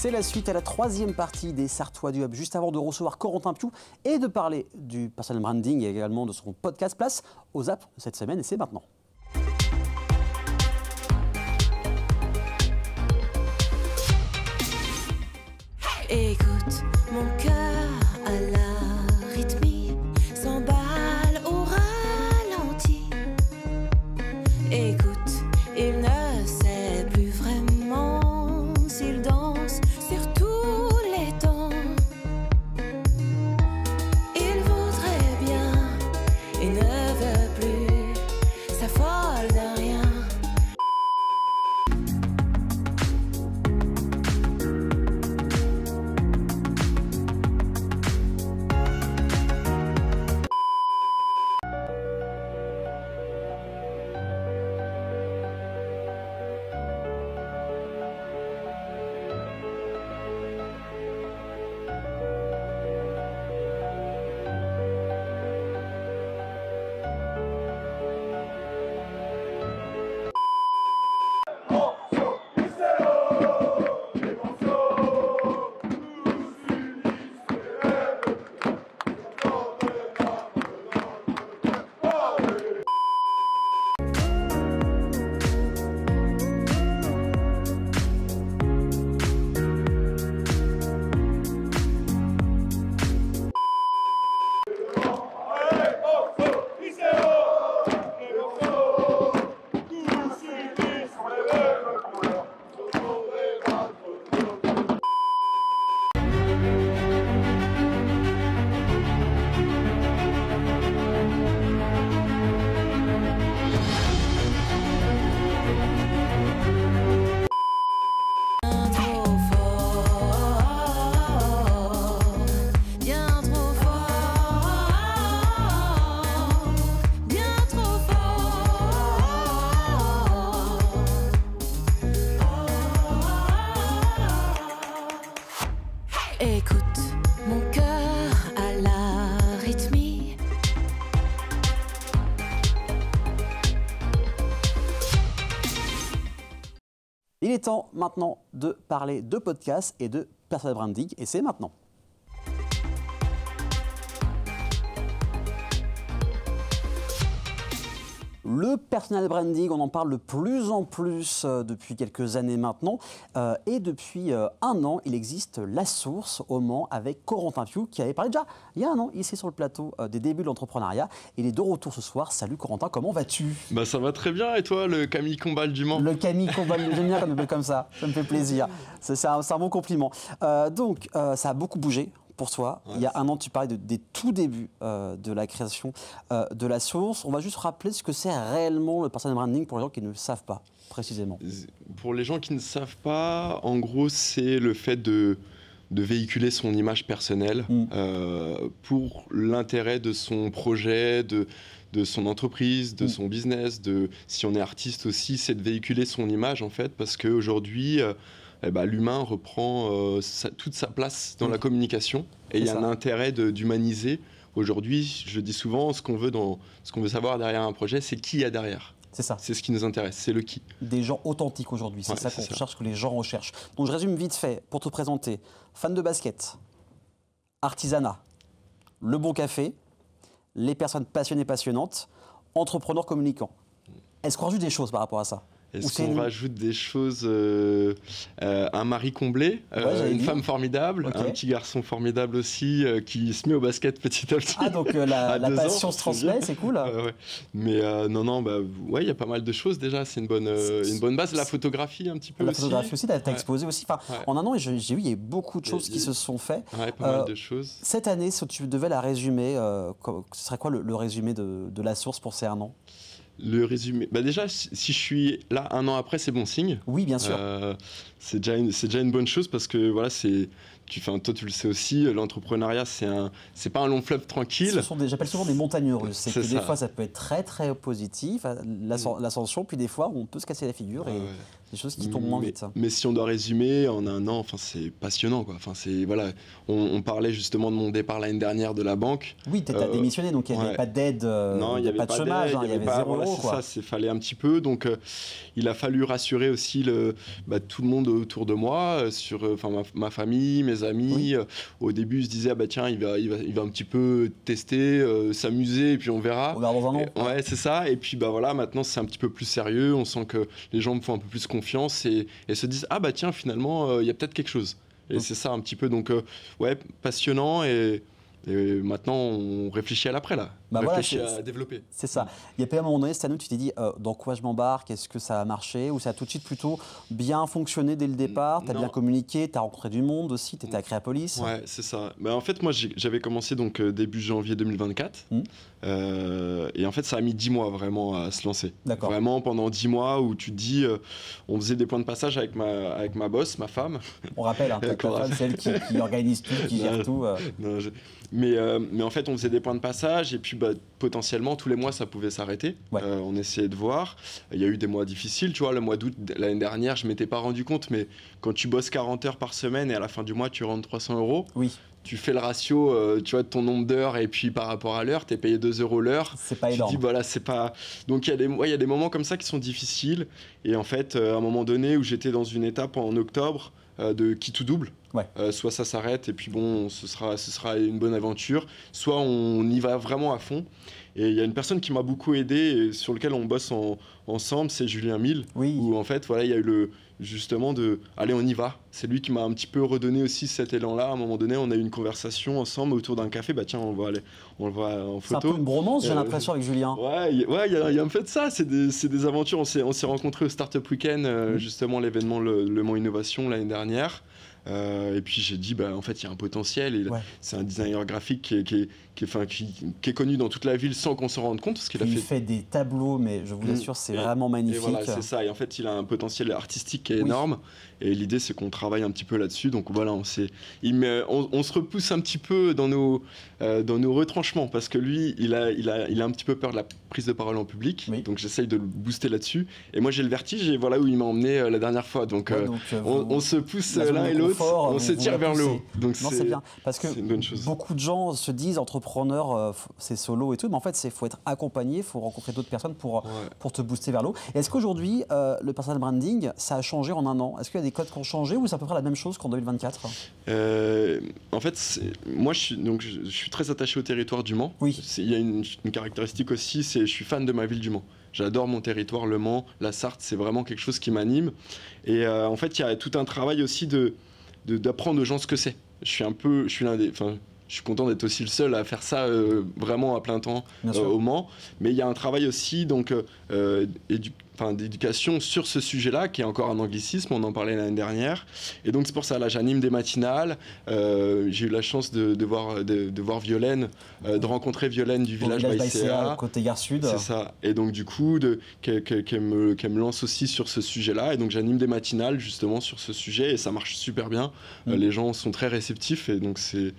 C'est la suite à la troisième partie des Sartois du Hub, juste avant de recevoir Corentin Piou et de parler du personal branding et également de son podcast. Place aux Zap cette semaine et c'est maintenant. Écoute, mon cœur à la rythmie s'emballe au ralenti. Écoute, il ne sait plus vraiment s'il danse sur tous les temps. Il voudrait bien, il ne veut plus, s'affole de rien. Écoute, mon cœur à la rythmie. Il est temps maintenant de parler de podcast et de personal branding et c'est maintenant. Le personal branding, on en parle de plus en plus depuis quelques années maintenant. Et depuis un an, il existe La Source au Mans avec Corentin Piou qui avait parlé déjà il y a un an ici sur le plateau des débuts de l'entrepreneuriat. Il est de retour ce soir. Salut Corentin, comment vas-tu? Bah ça va très bien et toi, le Camille Combal du Mans? Le Camille Combal, j'aime bien qu'on m'appelle comme ça me fait plaisir. C'est un bon compliment. Donc ça a beaucoup bougé. Pour toi, ouais, il y a un an, tu parlais des tout débuts de la création de La Source. On va juste rappeler ce que c'est réellement le personal branding pour les gens qui ne le savent pas précisément. Pour les gens qui ne savent pas, en gros, c'est le fait de véhiculer son image personnelle pour l'intérêt de son projet, de son entreprise, de son business, si on est artiste aussi, c'est de véhiculer son image en fait, parce qu'aujourd'hui, l'humain reprend toute sa place dans la communication et il y a un intérêt d'humaniser. Aujourd'hui, je dis souvent, ce qu'on veut savoir derrière un projet, c'est qui il y a derrière. C'est ça. C'est ce qui nous intéresse, c'est le qui. Des gens authentiques aujourd'hui, c'est ça qu'on recherche, que les gens recherchent. Donc je résume vite fait pour te présenter. Fan de basket, artisanat, le bon café, les personnes passionnées, passionnantes, entrepreneurs communicants. Est-ce qu'on rajoute des choses par rapport à ça? Est-ce qu'on rajoute des choses, un mari comblé, une femme formidable, un petit garçon formidable aussi qui se met au basket petit à petit. Ah donc la passion se transmet, c'est cool. Mais non, ouais, il y a pas mal de choses déjà, c'est une bonne base. La photographie un petit peu aussi. La photographie aussi, tu as exposé aussi. Enfin, en un an, j'ai vu, il y a beaucoup de choses qui se sont faites. Ouais, pas mal de choses. Cette année, si tu devais la résumer, ce serait quoi le résumé de La Source pour ces un an? Le résumé, déjà, si je suis là un an après, c'est bon signe. Oui, bien sûr. C'est déjà une bonne chose parce que voilà, c'est toi, tu le sais aussi, l'entrepreneuriat, c'est pas un long fleuve tranquille. J'appelle souvent des montagnes russes. C'est que ça. des fois, ça peut être très, très positif, l'ascension, puis des fois, on peut se casser la figure et des choses qui tombent moins vite. Mais si on doit résumer, en un an, c'est passionnant, quoi. Voilà, on parlait justement de mon départ l'année dernière de la banque. Oui, tu as démissionné, donc il n'y avait pas d'aide, non, il n'y avait pas de chômage, il y avait 0 euro. C'est ça, il fallait un petit peu. Donc, il a fallu rassurer aussi tout le monde autour de moi, sur ma famille, mes amis. Oui. Au début, ils se disaient, tiens, il va un petit peu tester, s'amuser, et puis on verra. On verra dans un an. Ouais, c'est ça. Et puis, voilà, maintenant, c'est un petit peu plus sérieux. On sent que les gens me font un peu plus confiance et se disent, tiens, finalement, il y a peut-être quelque chose. Et c'est ça un petit peu. Donc, passionnant et maintenant, on réfléchit à l'après, là. On réfléchit à développer. C'est ça. Il y a pas un moment donné, Stano, tu t'es dit, dans quoi je m'embarque? Est-ce que ça a marché? Ou ça a tout de suite plutôt bien fonctionné dès le départ? Tu as bien communiqué, tu as rencontré du monde aussi, tu étais à Créapolis? Ouais, c'est ça. En fait, moi, j'avais commencé donc, début janvier 2024. Et en fait, ça a mis 10 mois vraiment à se lancer. D'accord. Vraiment pendant 10 mois où tu te dis, on faisait des points de passage avec ma boss, ma femme. On rappelle, ta femme, c'est elle qui organise tout, qui gère tout. Non, mais en fait, on faisait des points de passage et puis potentiellement tous les mois ça pouvait s'arrêter. Ouais. On essayait de voir. Il y a eu des mois difficiles, tu vois. Le mois d'août l'année dernière, je m'étais pas rendu compte, mais quand tu bosses 40 heures par semaine et à la fin du mois tu rentres 300 €. Oui. Tu fais le ratio, tu vois, de ton nombre d'heures et puis par rapport à l'heure, tu es payé 2 € l'heure. C'est pas énorme. Tu te dis, voilà, c'est pas. Donc il y a des moments comme ça qui sont difficiles. Et en fait, à un moment donné où j'étais dans une étape en octobre de qui tout double. Ouais. Soit ça s'arrête et puis bon, ce sera une bonne aventure. Soit on y va vraiment à fond. Et il y a une personne qui m'a beaucoup aidé et sur lequel on bosse ensemble, c'est Julien Mille. Oui. Où en fait, voilà, il y a eu justement allez, on y va. C'est lui qui m'a un petit peu redonné aussi cet élan-là. À un moment donné, on a eu une conversation ensemble autour d'un café. Tiens, on va en photo. C'est un peu une bromance, j'ai l'impression, avec Julien. Ouais, il y a un peu de ça. C'est des aventures. On s'est rencontrés au Startup Weekend, justement l'événement Le Mans Innovation l'année dernière. Et puis j'ai dit, en fait, il y a un potentiel. C'est un designer graphique qui est connu dans toute la ville sans qu'on s'en rende compte. Parce il fait des tableaux, mais je vous assure, c'est vraiment magnifique. Et voilà, c'est ça. Et en fait, il a un potentiel artistique qui est énorme. Et l'idée, c'est qu'on travaille un petit peu là-dessus. Donc voilà, on se repousse un petit peu dans nos retranchements. Parce que lui, il a un petit peu peur de la prise de parole en public. Oui. Donc j'essaye de le booster là-dessus. Et moi, j'ai le vertige. Et voilà où il m'a emmené la dernière fois. Donc, on se pousse l'un et l'autre. On se tire vers le haut. Donc c'est bien. Parce que beaucoup de gens se disent entrepreneur, c'est solo et tout. Mais en fait, il faut être accompagné. Il faut rencontrer d'autres personnes pour te booster vers le haut. Est-ce qu'aujourd'hui, le personal branding, ça a changé en un an? Est-ce qu'il y a des codes qui ont changé ou c'est à peu près la même chose qu'en 2024? En fait, moi, je suis très attaché au territoire du Mans. Oui. Il y a une caractéristique aussi, c'est je suis fan de ma ville du Mans. J'adore mon territoire, le Mans, la Sarthe, c'est vraiment quelque chose qui m'anime. Et en fait, il y a tout un travail aussi d'apprendre aux gens ce que c'est. Je suis content d'être aussi le seul à faire ça vraiment à plein temps au Mans. Mais il y a un travail aussi d'éducation sur ce sujet-là, qui est encore un anglicisme, on en parlait l'année dernière. Et donc c'est pour ça, là j'anime des matinales. J'ai eu la chance de voir Violaine, de rencontrer Violaine du village Baïséa, côté Gare Sud. C'est ça. Et donc du coup, qu'elle me lance aussi sur ce sujet-là. Et donc j'anime des matinales justement sur ce sujet et ça marche super bien. Les gens sont très réceptifs et donc c'est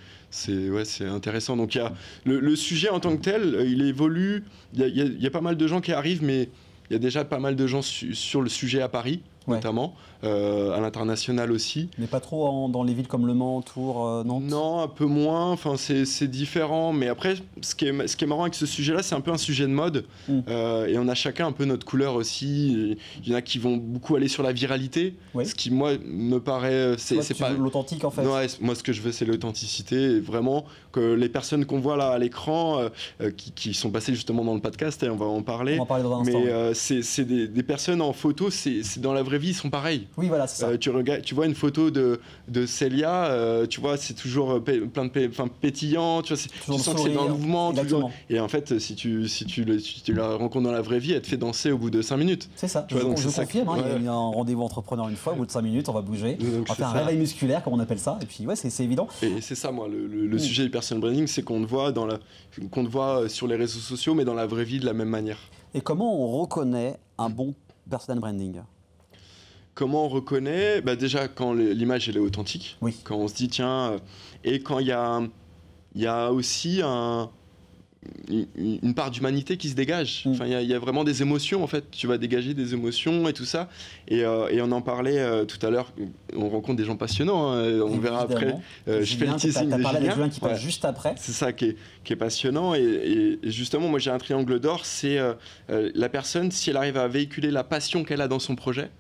intéressant. Donc il y a le sujet en tant que tel, il évolue. Il y a pas mal de gens qui arrivent, mais il y a déjà pas mal de gens sur le sujet à Paris, notamment, à l'international aussi. Mais pas trop dans les villes comme Le Mans, Tours, Nantes? Non, un peu moins, enfin, c'est différent. Mais après, ce qui est marrant avec ce sujet-là, c'est un peu un sujet de mode. Et on a chacun un peu notre couleur aussi. Il y en a qui vont beaucoup aller sur la viralité, ce qui, moi, me paraît... c'est pas l'authentique, en fait. Non, moi, ce que je veux, c'est l'authenticité. Et vraiment, que les personnes qu'on voit là à l'écran, qui sont passées justement dans le podcast, et on va en parler. On va en parler dans un instant. Mais c'est des personnes en photo, c'est dans la vraie vie, ils sont pareils. Oui, voilà, c'est ça. Tu vois une photo de Célia, tu vois, c'est toujours plein de pétillant, tu vois, tu sens que c'est dans le mouvement. Toujours, et en fait, si tu la rencontres dans la vraie vie, elle te fait danser au bout de 5 minutes. C'est ça, je confirme. Il y a eu un rendez-vous entrepreneur une fois, au bout de 5 minutes, on va bouger. On va faire un réveil musculaire, comme on appelle ça. Et puis, c'est évident. Et c'est ça, moi, le sujet du personal branding, c'est qu'on te voit sur les réseaux sociaux, mais dans la vraie vie de la même manière. Et comment on reconnaît un bon personal branding? comment on reconnaît? Déjà, quand l'image elle est authentique, Oui. quand on se dit tiens, et quand il y a aussi une part d'humanité qui se dégage. Enfin, il y a vraiment des émotions, en fait. Tu vas dégager des émotions et tout ça. Et on en parlait tout à l'heure. On rencontre des gens passionnants. Hein, on verra après. Je fais le teasing de parlé avec Julien qui passe ouais. juste après. C'est ça qui est passionnant. Et justement, moi, j'ai un triangle d'or. C'est la personne, si elle arrive à véhiculer la passion qu'elle a dans son projet,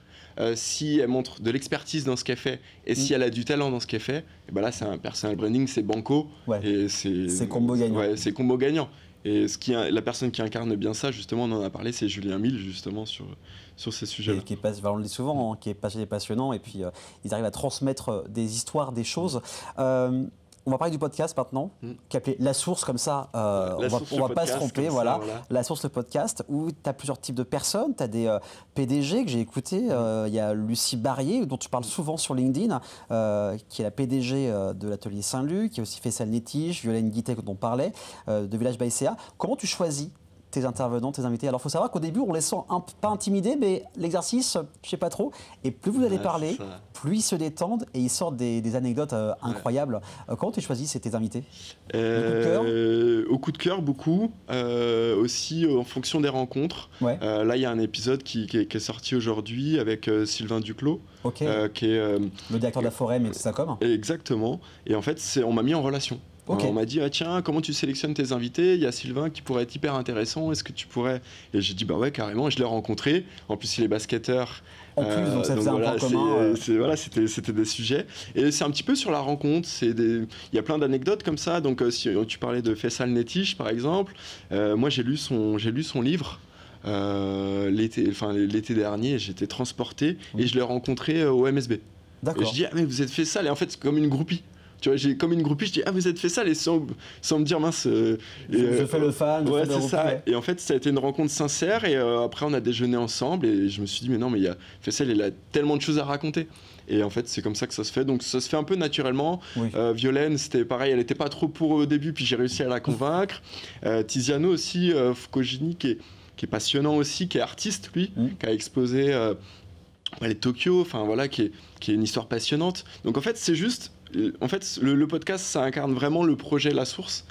si elle montre de l'expertise dans ce qu'elle fait et si elle a du talent dans ce qu'elle fait, et ben là c'est un personal branding, c'est banco, ouais. Et c'est combo gagnant. Ouais, c'est combo gagnant. Et la personne qui incarne bien ça, justement, on en a parlé, c'est Julien Mille, justement, sur ces sujets-là. On le dit souvent, hein, qui est passionné, passionnant, et puis ils arrivent à transmettre des histoires, des choses. On va parler du podcast maintenant, qui est appelé La Source, comme ça, on va pas se tromper, voilà. La Source, le podcast, où tu as plusieurs types de personnes. Tu as des PDG que j'ai écoutés. Il y a Lucie Barrier, dont tu parles souvent sur LinkedIn, qui est la PDG de l'atelier Saint-Luc, qui a aussi fait Salle Netige, Violaine Guittet, dont on parlait, de Village by CA. Comment tu choisis tes intervenants, tes invités? Alors, il faut savoir qu'au début, on les sent pas intimidés, mais l'exercice, je sais pas trop. Et plus vous allez parler, plus ils se détendent et ils sortent des anecdotes incroyables. Comment tu choisis tes invités? Au coup de cœur, beaucoup. Aussi en fonction des rencontres. Ouais. Là, il y a un épisode qui est sorti aujourd'hui avec Sylvain Duclos. Okay. Qui est le directeur de la Forêt, mais c'est ça comme. Exactement. Et en fait, on m'a mis en relation. Okay. On m'a dit, tiens, comment tu sélectionnes tes invités? Il y a Sylvain qui pourrait être hyper intéressant, est-ce que tu pourrais... Et j'ai dit, bah ouais, carrément, je l'ai rencontré. En plus, il est basketteur. En plus, donc ça faisait un point commun. Voilà, c'était des sujets. Et c'est un petit peu sur la rencontre. Il y a plein d'anecdotes comme ça. Donc, si tu parlais de Faisal Netige, par exemple, moi, j'ai lu son livre. L'été dernier, j'étais transporté et je l'ai rencontré au MSB. D'accord. Et je dis, mais vous êtes Faisal, et en fait, c'est comme une groupie. Tu vois, j'ai comme une groupie, je dis, vous êtes Faisal, et sans me dire, mince. Je fais le fan, ouais, je fais c'est ça. Et en fait, ça a été une rencontre sincère, et après, on a déjeuné ensemble, et je me suis dit, mais non, mais Faisal, il a tellement de choses à raconter. Et en fait, c'est comme ça que ça se fait. Donc, ça se fait un peu naturellement. Oui. Violaine, c'était pareil, elle n'était pas trop pour au début, puis j'ai réussi à la convaincre. Tiziano aussi, Fukojini, qui est passionnant aussi, qui est artiste, lui, qui a exposé les Tokyo, enfin voilà, qui est une histoire passionnante. Donc, en fait, c'est juste. En fait, le podcast, ça incarne vraiment le projet La Source,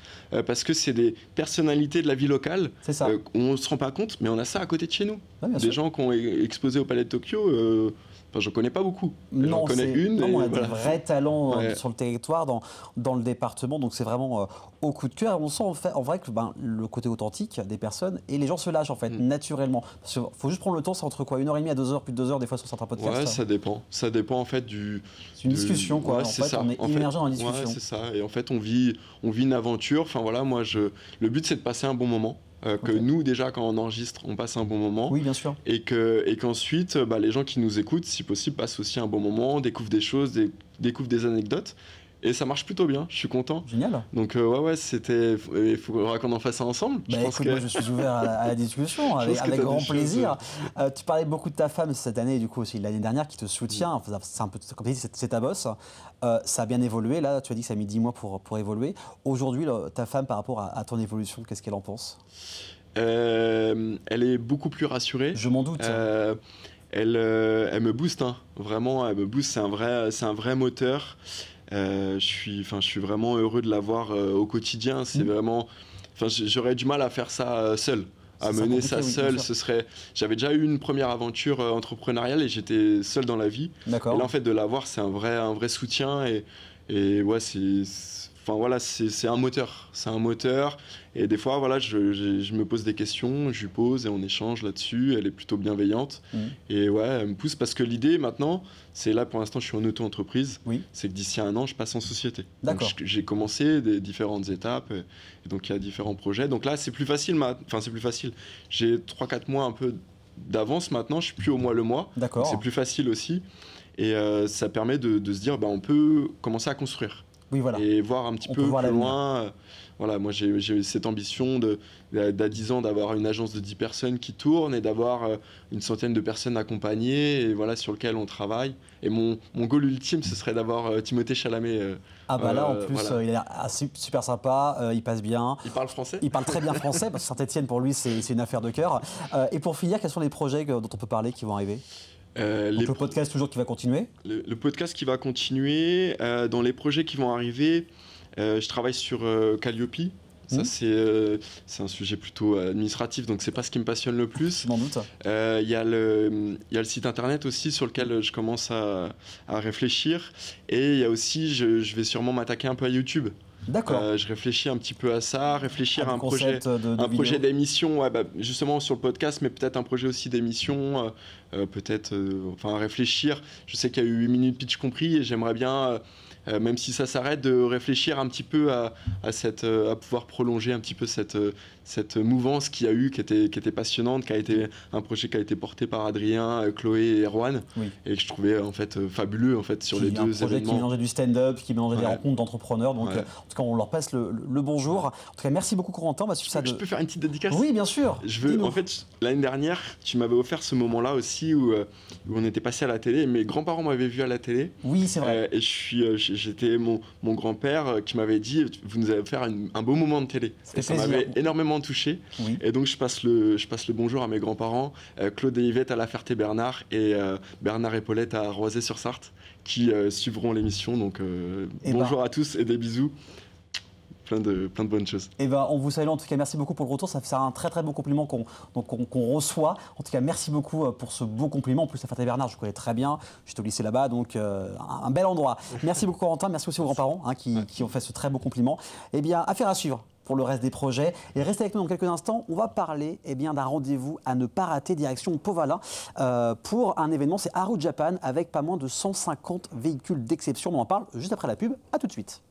parce que c'est des personnalités de la vie locale. C'est ça. On ne se rend pas compte, mais on a ça à côté de chez nous. Ah, des gens qui ont exposé au Palais de Tokyo, je ne connais pas beaucoup. J'en connais une. Non, on a des vrais talents sur le territoire, dans le département, donc c'est vraiment au coup de cœur. On sent en vrai que le côté authentique des personnes, et les gens se lâchent en fait, naturellement. Parce qu'il faut juste prendre le temps, c'est entre quoi, 1h30 à 2h, plus de 2h des fois sur certains podcasts. Ouais, ça dépend. Ça dépend en fait C'est une discussion quoi. En fait, ça. On est immergé dans la discussion. Ouais, c'est ça. Et en fait, on vit une aventure. Enfin voilà, moi, le but c'est de passer un bon moment. Que nous, déjà, quand on enregistre, on passe un bon moment. Oui, bien sûr. Et qu'ensuite, les gens qui nous écoutent, si possible, passent aussi un bon moment, découvrent des choses, découvrent des anecdotes. Et ça marche plutôt bien, je suis content. Génial. Donc, il faudra qu'on en fasse ça ensemble. Moi, je suis ouvert à la discussion, avec grand plaisir. Tu parlais beaucoup de ta femme cette année, et du coup aussi l'année dernière, qui te soutient. C'est un peu, comme tu dis, c'est ta boss. Ça a bien évolué. Là, tu as dit que ça a mis 10 mois pour évoluer. Aujourd'hui, ta femme, par rapport à ton évolution, qu'est-ce qu'elle en pense? Elle est beaucoup plus rassurée. Je m'en doute. Elle me booste, hein. Vraiment, elle me booste. C'est un vrai moteur. Je suis vraiment heureux de l'avoir au quotidien. C'est vraiment. J'aurais du mal à faire ça seul. À mener ça seul, j'avais déjà eu une première aventure entrepreneuriale et j'étais seul dans la vie. D'accord. Et là, en fait, de l'avoir, c'est un vrai soutien et ouais, c'est un moteur. C'est un moteur. Et des fois, voilà, je me pose des questions, je lui pose et on échange là-dessus. Elle est plutôt bienveillante. Et ouais, elle me pousse parce que l'idée maintenant, c'est là pour l'instant, je suis en auto-entreprise. Oui. C'est que d'ici 1 an, je passe en société. D'accord. Donc, j'ai commencé des différentes étapes et donc il y a différents projets. Donc là, c'est plus facile. C'est plus facile. J'ai 3-4 mois un peu d'avance maintenant. Je suis plus au mois le mois. D'accord. C'est plus facile aussi. Et ça permet de se dire, on peut commencer à construire. Oui, voilà. Et voir un petit peu plus loin. Voilà, moi j'ai cette ambition d'à 10 ans d'avoir une agence de 10 personnes qui tourne et d'avoir une centaine de personnes accompagnées et voilà, sur lequel on travaille. Et mon goal ultime, ce serait d'avoir Timothée Chalamet. Là en plus, voilà. il est super sympa, il passe bien. Il parle français. Il parle très bien français, parce que Saint-Etienne pour lui c'est une affaire de cœur. Et pour finir, quels sont les projets dont on peut parler qui vont arriver? Donc le podcast toujours qui va continuer. Le podcast qui va continuer. Dans les projets qui vont arriver, je travaille sur Calliope. Ça, c'est un sujet plutôt administratif, donc c'est pas ce qui me passionne le plus. Je m'en doute. Il y a le site internet aussi sur lequel je commence à réfléchir. Et il y a aussi, je vais sûrement m'attaquer un peu à YouTube. D'accord. Je réfléchis un petit peu à ça, réfléchir à un projet d'émission, justement sur le podcast, mais peut-être un projet aussi d'émission, enfin réfléchir. Je sais qu'il y a eu 8 minutes pitch compris et j'aimerais bien, même si ça s'arrête, de réfléchir un petit peu à pouvoir prolonger un petit peu cette mouvance qu'il y a eu, qui était passionnante, qui a été un projet qui a été porté par Adrien, Chloé et Erwan, et que je trouvais en fait fabuleux en fait sur les deux événements. Un projet qui mélangeait du stand-up, qui mélangeait des rencontres d'entrepreneurs. Donc, en tout cas, on leur passe le bonjour. En tout cas, merci beaucoup Corentin. Je peux faire une petite dédicace? Oui, bien sûr. En fait, l'année dernière, tu m'avais offert ce moment-là aussi où on était passé à la télé. Mes grands-parents m'avaient vu à la télé. Oui, c'est vrai. Et j'étais mon grand-père qui m'avait dit, vous nous avez offert un beau moment de télé. Et ça m'avait énormément touché. Oui. Et donc je passe le bonjour à mes grands-parents, Claude et Yvette à La Ferté-Bernard et Bernard et Paulette à Roisey-sur-Sarthe, qui suivront l'émission. Donc bonjour à tous et des bisous. Plein de bonnes choses. Et on vous salue en tout cas, merci beaucoup pour le retour, ça fait un très très beau compliment qu'on reçoit. En tout cas, merci beaucoup pour ce beau compliment. En plus, la Ferté-Bernard, je connais très bien, j'étais au lycée là-bas, donc un bel endroit. Merci beaucoup Corentin, merci aussi aux grands-parents qui ont fait ce très beau compliment. Eh bien, affaire à suivre pour le reste des projets. Et restez avec nous dans quelques instants, on va parler d'un rendez-vous à ne pas rater, direction Povala, pour un événement, c'est Haru Japan, avec pas moins de 150 véhicules d'exception. On en parle juste après la pub, à tout de suite.